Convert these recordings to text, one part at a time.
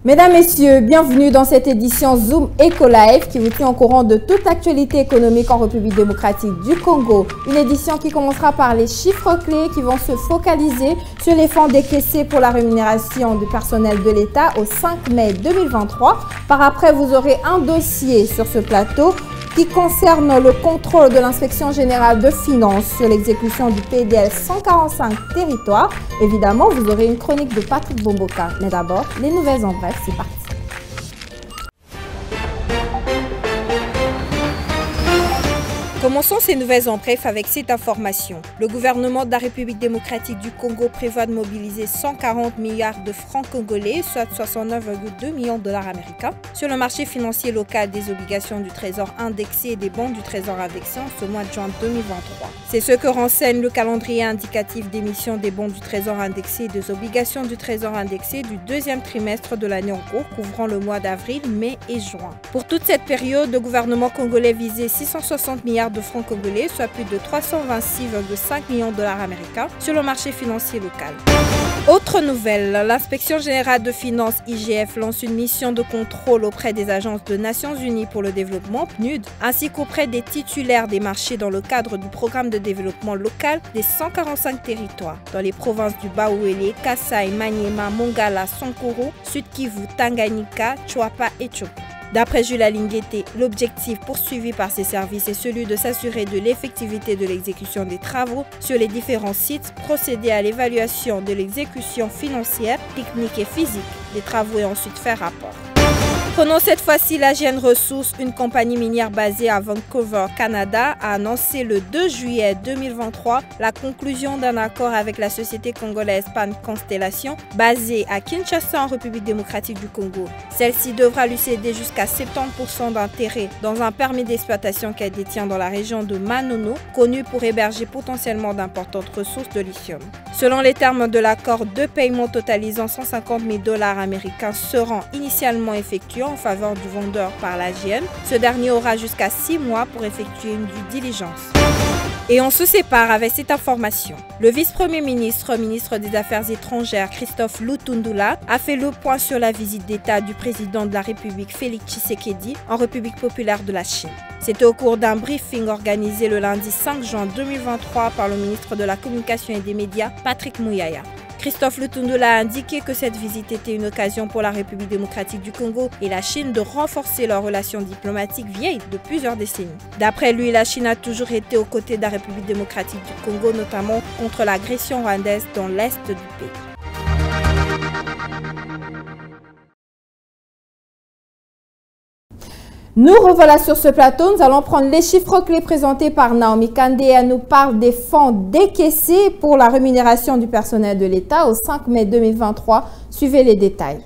Mesdames, Messieurs, bienvenue dans cette édition Zoom Eco-Live qui vous tient au courant de toute actualité économique en République démocratique du Congo. Une édition qui commencera par les chiffres clés qui vont se focaliser sur les fonds décaissés pour la rémunération du personnel de l'État au 5 mai 2023. Par après, vous aurez un dossier sur ce plateau qui concerne le contrôle de l'inspection générale de finances sur l'exécution du PDL 145 territoires. Évidemment, vous aurez une chronique de Patrick Bomboka. Mais d'abord, les nouvelles en bref, c'est parti. Commençons ces nouvelles en bref avec cette information. Le gouvernement de la République démocratique du Congo prévoit de mobiliser 140 milliards de francs congolais, soit 69,2 millions de dollars américains, sur le marché financier local des obligations du Trésor indexées et des bons du Trésor indexés en ce mois de juin 2023. C'est ce que renseigne le calendrier indicatif d'émission des bons du Trésor indexés et des obligations du Trésor indexé du deuxième trimestre de l'année en cours, couvrant le mois d'avril, mai et juin. Pour toute cette période, le gouvernement congolais visait 660 milliards de francs congolais, soit plus de 326,5 millions de dollars américains sur le marché financier local. Autre nouvelle, l'inspection générale de finances IGF lance une mission de contrôle auprès des agences des Nations Unies pour le développement PNUD ainsi qu'auprès des titulaires des marchés dans le cadre du programme de développement local des 145 territoires dans les provinces du Bauele, Kasai, Maniema, Mongala, Sankuru, Sud Kivu, Tanganyika, Chwapa et Chopo. D'après Jules Alinguete, l'objectif poursuivi par ces services est celui de s'assurer de l'effectivité de l'exécution des travaux sur les différents sites, procéder à l'évaluation de l'exécution financière, technique et physique des travaux et ensuite faire rapport. Prenons cette fois-ci l'AGN Ressources, une compagnie minière basée à Vancouver, Canada, a annoncé le 2 juillet 2023 la conclusion d'un accord avec la société congolaise Pan Constellation, basée à Kinshasa en République démocratique du Congo. Celle-ci devra lui céder jusqu'à 70% d'intérêt dans un permis d'exploitation qu'elle détient dans la région de Manono, connue pour héberger potentiellement d'importantes ressources de lithium. Selon les termes de l'accord, 2 paiements totalisant 150 000 dollars américains seront initialement effectués en faveur du vendeur par l'AGN. Ce dernier aura jusqu'à 6 mois pour effectuer une due diligence. Et on se sépare avec cette information. Le vice-premier ministre des Affaires étrangères, Christophe Lutundula, a fait le point sur la visite d'État du président de la République, Félix Tshisekedi, en République populaire de la Chine. C'était au cours d'un briefing organisé le lundi 5 juin 2023 par le ministre de la Communication et des Médias, Patrick Muyaya. Christophe Lutundula a indiqué que cette visite était une occasion pour la République démocratique du Congo et la Chine de renforcer leurs relations diplomatiques vieilles de plusieurs décennies. D'après lui, la Chine a toujours été aux côtés de la République démocratique du Congo, notamment contre l'agression rwandaise dans l'est du pays. Nous revoilà sur ce plateau, nous allons prendre les chiffres clés présentés par Naomi Kandé. Elle nous parle des fonds décaissés pour la rémunération du personnel de l'État au 5 mai 2023. Suivez les détails.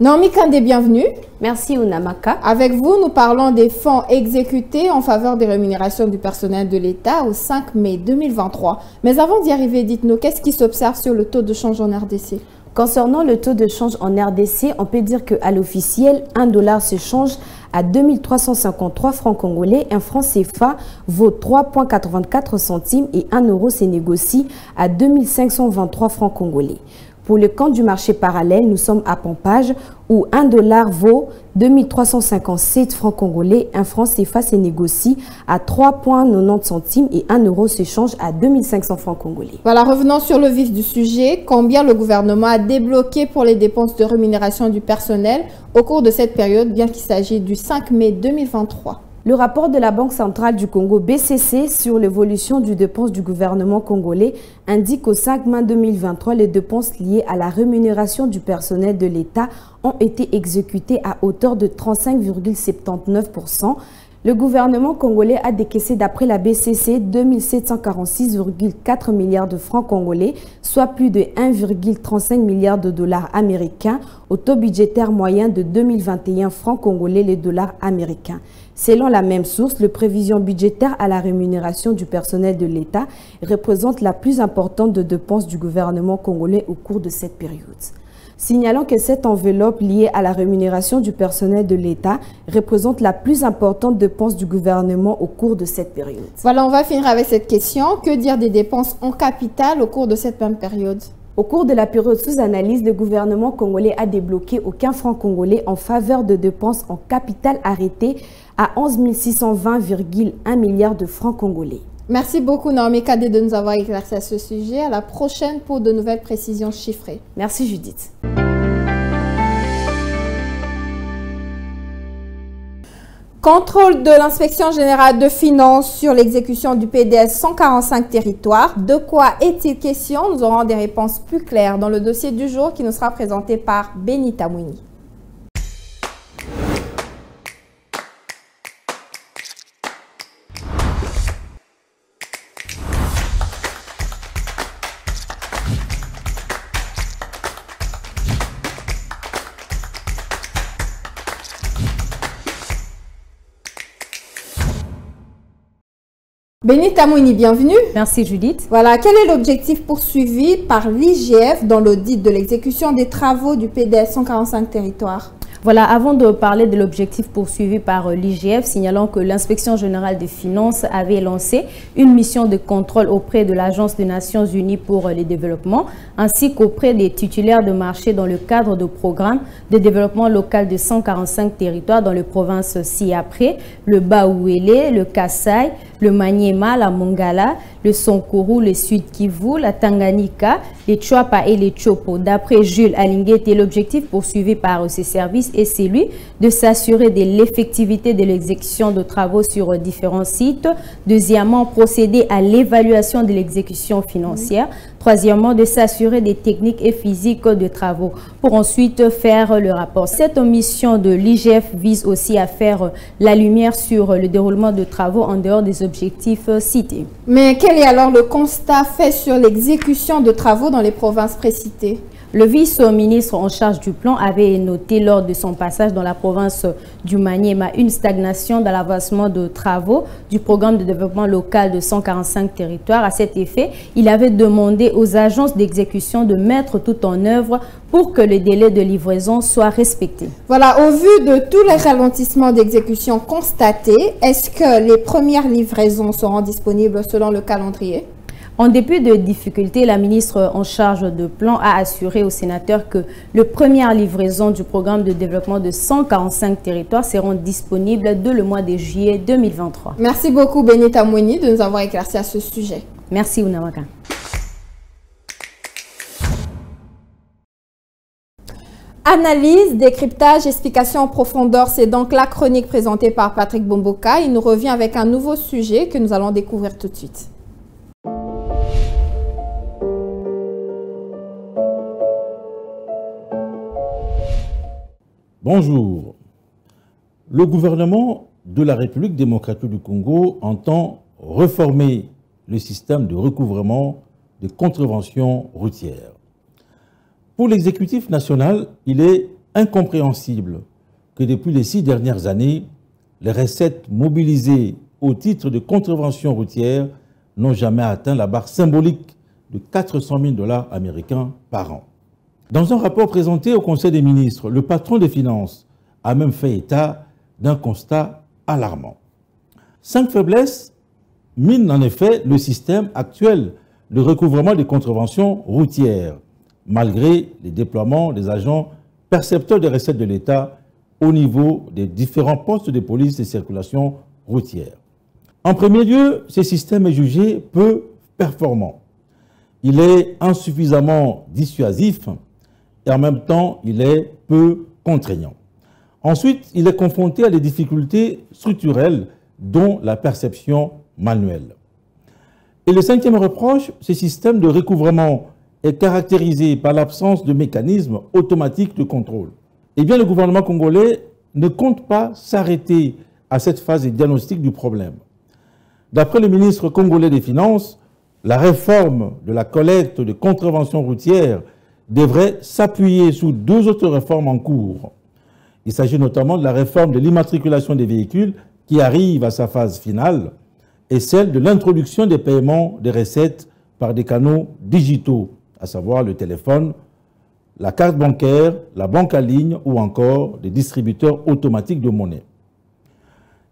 Naomi Kandé, bienvenue. Merci Ounamaka. Avec vous, nous parlons des fonds exécutés en faveur des rémunérations du personnel de l'État au 5 mai 2023. Mais avant d'y arriver, dites-nous, qu'est-ce qui s'observe sur le taux de change en RDC? Concernant le taux de change en RDC, on peut dire qu'à l'officiel, 1 dollar se change à 2353 francs congolais. Un franc CFA vaut 3,84 centimes et 1 euro se négocie à 2523 francs congolais. Pour le compte du marché parallèle, nous sommes à Pompage où 1 dollar vaut 2357 francs congolais. Un franc CFA se négocie à 3,90 centimes et 1 euro se change à 2500 francs congolais. Voilà, revenons sur le vif du sujet. Combien le gouvernement a débloqué pour les dépenses de rémunération du personnel au cours de cette période, bien qu'il s'agisse du 5 mai 2023? Le rapport de la Banque centrale du Congo, BCC, sur l'évolution du dépense du gouvernement congolais indique qu'au 5 mai 2023, les dépenses liées à la rémunération du personnel de l'État ont été exécutées à hauteur de 35,79%. Le gouvernement congolais a décaissé, d'après la BCC, 2746,4 milliards de francs congolais, soit plus de 1,35 milliard de dollars américains, au taux budgétaire moyen de 2021 francs congolais les dollars américains. Selon la même source, la prévision budgétaire à la rémunération du personnel de l'État représente la plus importante de dépenses du gouvernement congolais au cours de cette période. signalant que cette enveloppe liée à la rémunération du personnel de l'État représente la plus importante dépense du gouvernement au cours de cette période. Voilà, on va finir avec cette question. Que dire des dépenses en capital au cours de cette même période? Au cours de la période sous analyse, le gouvernement congolais a débloqué aucun franc congolais en faveur de dépenses en capital arrêtées à 11 620,1 milliards de francs congolais. Merci beaucoup Naomi Kadé de nous avoir éclairci à ce sujet. À la prochaine pour de nouvelles précisions chiffrées. Merci Judith. Contrôle de l'inspection générale de finances sur l'exécution du PDS 145 territoires. De quoi est-il question? Nous aurons des réponses plus claires dans le dossier du jour qui nous sera présenté par Benita Mouni. Benita Mouni, bienvenue. Merci Judith. Voilà, quel est l'objectif poursuivi par l'IGF dans l'audit de l'exécution des travaux du PDS 145 territoires? Voilà, avant de parler de l'objectif poursuivi par l'IGF, signalant que l'Inspection générale des finances avait lancé une mission de contrôle auprès de l'Agence des Nations Unies pour le développement, ainsi qu'auprès des titulaires de marché dans le cadre du programme de développement local de 145 territoires dans les provinces ci-après, le Baouélé, le Kasaï, le Maniema, la Mongala, le Sonkourou, le Sud Kivu, la Tanganyika, les Chouapa et les Chopo. D'après Jules Alinguete, l'objectif poursuivi par ces services est celui de s'assurer de l'effectivité de l'exécution de travaux sur différents sites. Deuxièmement, procéder à l'évaluation de l'exécution financière. Troisièmement, de s'assurer des techniques et physiques de travaux pour ensuite faire le rapport. Cette mission de l'IGF vise aussi à faire la lumière sur le déroulement de travaux en dehors des objectifs cités. Mais quel est alors le constat fait sur l'exécution de travaux dans les provinces précitées? Le vice-ministre en charge du plan avait noté lors de son passage dans la province du Maniema une stagnation dans l'avancement de travaux du programme de développement local de 145 territoires. À cet effet, il avait demandé aux agences d'exécution de mettre tout en œuvre pour que les délais de livraison soient respectés. Voilà, au vu de tous les ralentissements d'exécution constatés, est-ce que les premières livraisons seront disponibles selon le calendrier? En dépit de difficultés, la ministre en charge de plan a assuré aux sénateurs que les premières livraisons du programme de développement de 145 territoires seront disponibles dès le mois de juillet 2023. Merci beaucoup Benita Mouni de nous avoir éclairci à ce sujet. Merci Unawaka. Analyse, décryptage, explication en profondeur, c'est donc la chronique présentée par Patrick Bomboka. Il nous revient avec un nouveau sujet que nous allons découvrir tout de suite. Bonjour. Le gouvernement de la République démocratique du Congo entend réformer le système de recouvrement des contraventions routières. Pour l'exécutif national, il est incompréhensible que depuis les 6 dernières années, les recettes mobilisées au titre de contraventions routières n'ont jamais atteint la barre symbolique de 400 000 $ américains par an. Dans un rapport présenté au Conseil des ministres, le patron des finances a même fait état d'un constat alarmant. 5 faiblesses minent en effet le système actuel de recouvrement des contraventions routières, malgré les déploiements des agents percepteurs des recettes de l'État au niveau des différents postes de police et circulation routière. En premier lieu, ce système est jugé peu performant. Il est insuffisamment dissuasif et en même temps, il est peu contraignant. Ensuite, il est confronté à des difficultés structurelles, dont la perception manuelle. Et le 5e reproche, ce système de recouvrement est caractérisé par l'absence de mécanismes automatiques de contrôle. Eh bien, le gouvernement congolais ne compte pas s'arrêter à cette phase de diagnostic du problème. D'après le ministre congolais des Finances, la réforme de la collecte de contraventions routières devrait s'appuyer sur 2 autres réformes en cours. Il s'agit notamment de la réforme de l'immatriculation des véhicules qui arrive à sa phase finale et celle de l'introduction des paiements des recettes par des canaux digitaux, à savoir le téléphone la carte bancaire, la banque en ligne ou encore des distributeurs automatiques de monnaie.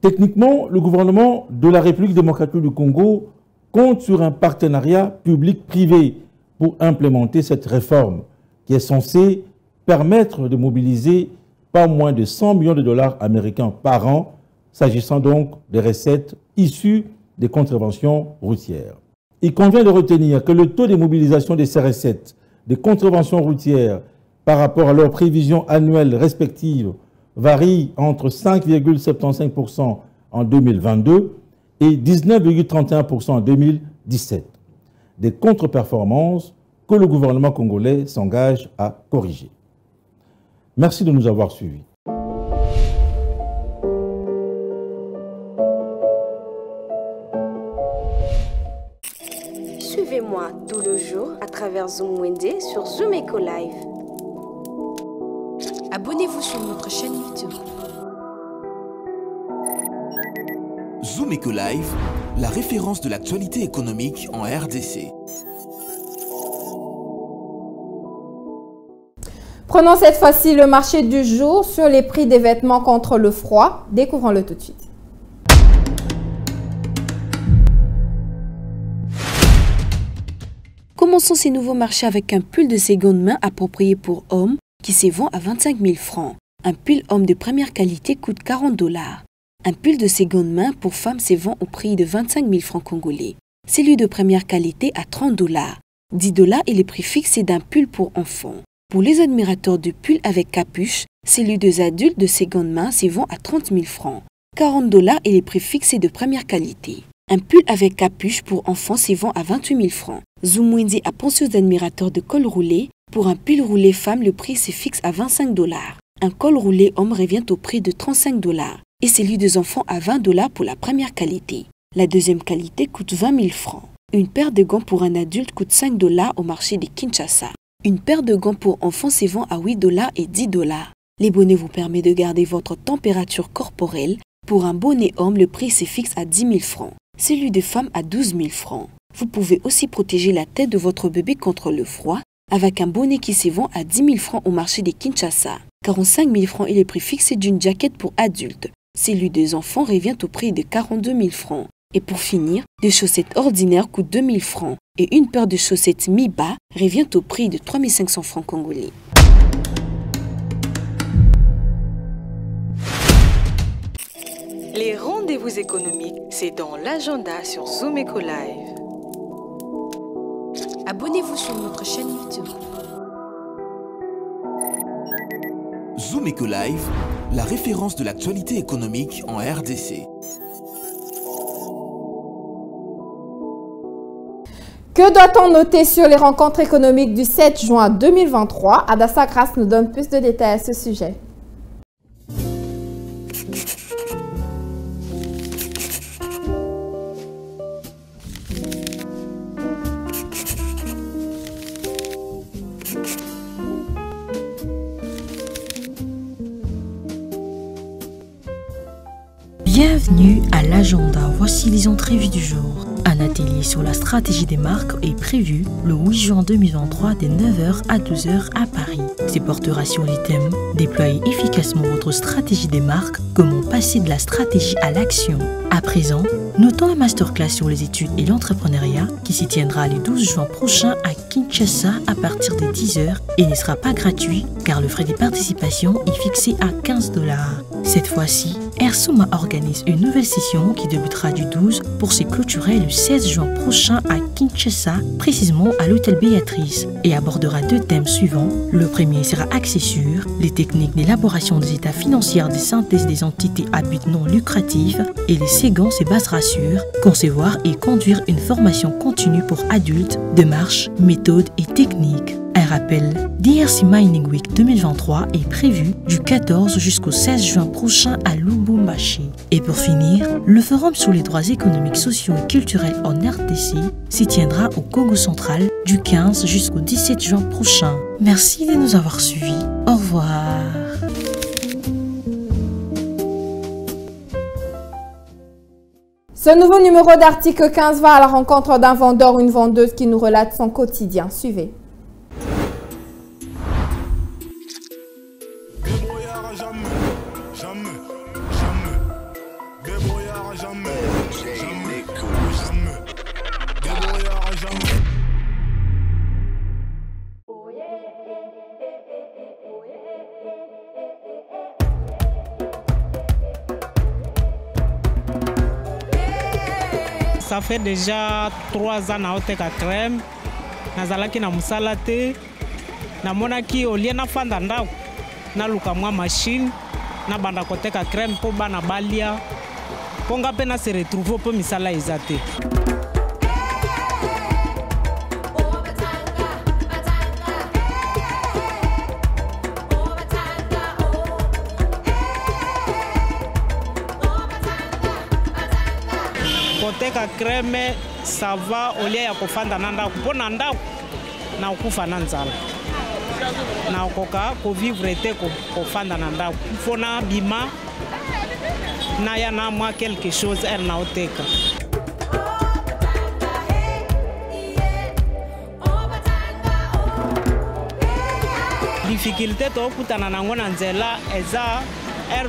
Techniquement, le gouvernement de la République démocratique du Congo compte sur un partenariat public-privé pour implémenter cette réforme qui est censée permettre de mobiliser pas moins de 100 millions de dollars américains par an, s'agissant donc des recettes issues des contraventions routières. Il convient de retenir que le taux de mobilisation de ces recettes des contraventions routières par rapport à leurs prévisions annuelles respectives varie entre 5,75% en 2022 et 19,31% en 2017. Des contre-performances que le gouvernement congolais s'engage à corriger. Merci de nous avoir suivis. Suivez-moi tout le jour à travers Zoom Wende sur Zoom Eco Live. Abonnez-vous sur notre chaîne YouTube. Zoom Eco Live, la référence de l'actualité économique en RDC. Prenons cette fois-ci le marché du jour sur les prix des vêtements contre le froid. Découvrons-le tout de suite. Commençons ces nouveaux marchés avec un pull de seconde main approprié pour hommes qui se vend à 25 000 francs. Un pull homme de première qualité coûte 40 $. Un pull de seconde main pour femmes se vend au prix de 25 000 francs congolais. Celui de première qualité à 30 $. 10 $ est le prix fixé d'un pull pour enfants. Pour les admirateurs de pulls avec capuche, celui des adultes de seconde main se vend à 30 000 francs. 40 $ est le prix fixé de première qualité. Un pull avec capuche pour enfants se vend à 28 000 francs. Zoom Wende a pensé aux admirateurs de col roulé. Pour un pull roulé femme, le prix se fixe à 25 $. Un col roulé homme revient au prix de 35 $. Et celui des enfants à 20 $ pour la première qualité. La deuxième qualité coûte 20 000 francs. Une paire de gants pour un adulte coûte 5 $ au marché de Kinshasa. Une paire de gants pour enfants se vend à 8 $ et 10 $. Les bonnets vous permettent de garder votre température corporelle. Pour un bonnet homme, le prix se fixe à 10 000 francs. Celui de femme à 12 000 francs. Vous pouvez aussi protéger la tête de votre bébé contre le froid avec un bonnet qui se vend à 10 000 francs au marché de Kinshasa. 45 000 francs est le prix fixé d'une jaquette pour adultes. Celui des enfants revient au prix de 42 000 francs. Et pour finir, des chaussettes ordinaires coûtent 2 000 francs et une paire de chaussettes mi-bas revient au prix de 3 500 francs congolais. Les rendez-vous économiques, c'est dans l'agenda sur Zoom Eco Live. Abonnez-vous sur notre chaîne YouTube. Zoom Eco Live, la référence de l'actualité économique en RDC. Que doit-on noter sur les rencontres économiques du 7 juin 2023? Adassa Grasse nous donne plus de détails à ce sujet. Bienvenue à l'agenda. Voici les entrées du jour. Un atelier sur la stratégie des marques est prévu le 8 juin 2023 de 9h à 12h à Paris. Ce portera sur les thèmes « Déployer efficacement votre stratégie des marques, comment passer de la stratégie à l'action ». À présent, notons la masterclass sur les études et l'entrepreneuriat qui s'y tiendra le 12 juin prochain à Kinshasa à partir de 10h et ne sera pas gratuit car le frais de participation est fixé à 15 $. Cette fois-ci, Ersuma organise une nouvelle session qui débutera du 12 pour se clôturer le 16 juin prochain à Kinshasa, précisément à l'hôtel Béatrice, et abordera deux thèmes suivants. Le premier sera axé sur les techniques d'élaboration des états financiers de synthèse des entités à but non lucratif et le second se basera sur concevoir et conduire une formation continue pour adultes, démarches, méthodes et techniques. Un rappel, DRC Mining Week 2023 est prévu du 14 jusqu'au 16 juin prochain à Lubumbashi. Et pour finir, le forum sur les droits économiques, sociaux et culturels en RDC s'y tiendra au Congo central du 15 jusqu'au 17 juin prochain. Merci de nous avoir suivis. Au revoir. Ce nouveau numéro d'article 15 va à la rencontre d'un vendeur ou une vendeuse qui nous relate son quotidien. Suivez. Ça fait déjà 3 ans naoteka crème. Nazalaki na musala te. Namonaki olie na fanda ndako. Naluka mwa machine. Na banda koteka crème po bana balia. Ponga pe na se retrouve po misala eza te. Koteka crème ça va olia ya kofanda na ndako po na ndako na okufa na nzala na okoka ko vivre te kofanda na ndako fona bima na ya na moi quelque chose er na oteka. Difficulté to okutana nango na nzela eza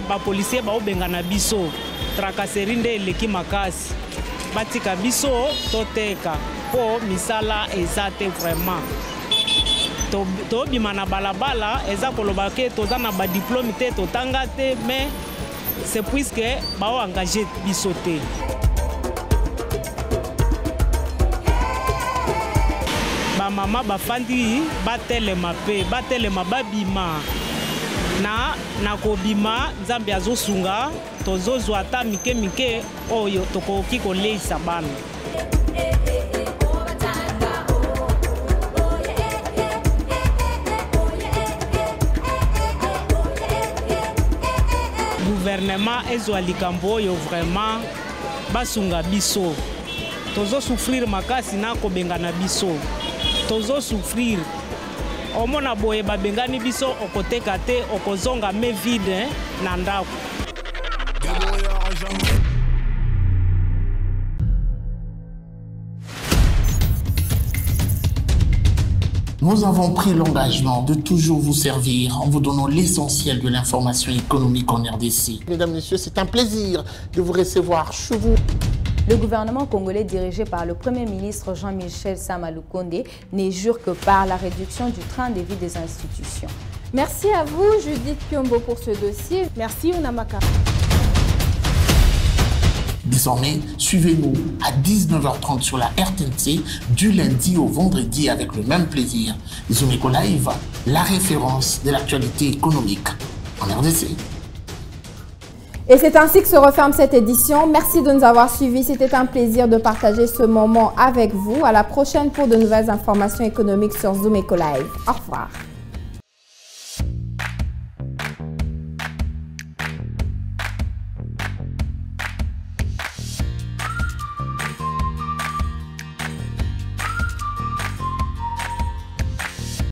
ba policier ba obenga na biso tracasserie nde eleki makasi batika biso toteka po misala eza te vraiment to bima na balabala eza koloba ke toza na ba diplôme te totanga te mais c'est puisque ba engagé biso te. Ba mama bafandi batelema pe batelema babima na kobima nzambe azosunga tozozwa ata mike mike oyo tokoki koleisa bana. Gouvernement ezwa likambo oyo vraiment basunga biso. Tozo souffrir makasi na kobenga na biso. Tozo souffrir. Omona boye babengani biso okoteka te okozonga me vide na ndako. Nous avons pris l'engagement de toujours vous servir en vous donnant l'essentiel de l'information économique en RDC. Mesdames, Messieurs, c'est un plaisir de vous recevoir chez vous. Le gouvernement congolais dirigé par le Premier ministre Jean-Michel Sama Lukonde n'est jure que par la réduction du train de vie des institutions. Merci à vous, Judith Piombo, pour ce dossier. Merci, Unamaka. Désormais, suivez-nous à 19h30 sur la RTNC du lundi au vendredi avec le même plaisir. Zumeko Live, la référence de l'actualité économique en RDC. Et c'est ainsi que se referme cette édition. Merci de nous avoir suivis. C'était un plaisir de partager ce moment avec vous. À la prochaine pour de nouvelles informations économiques sur Zumeko Live. Au revoir.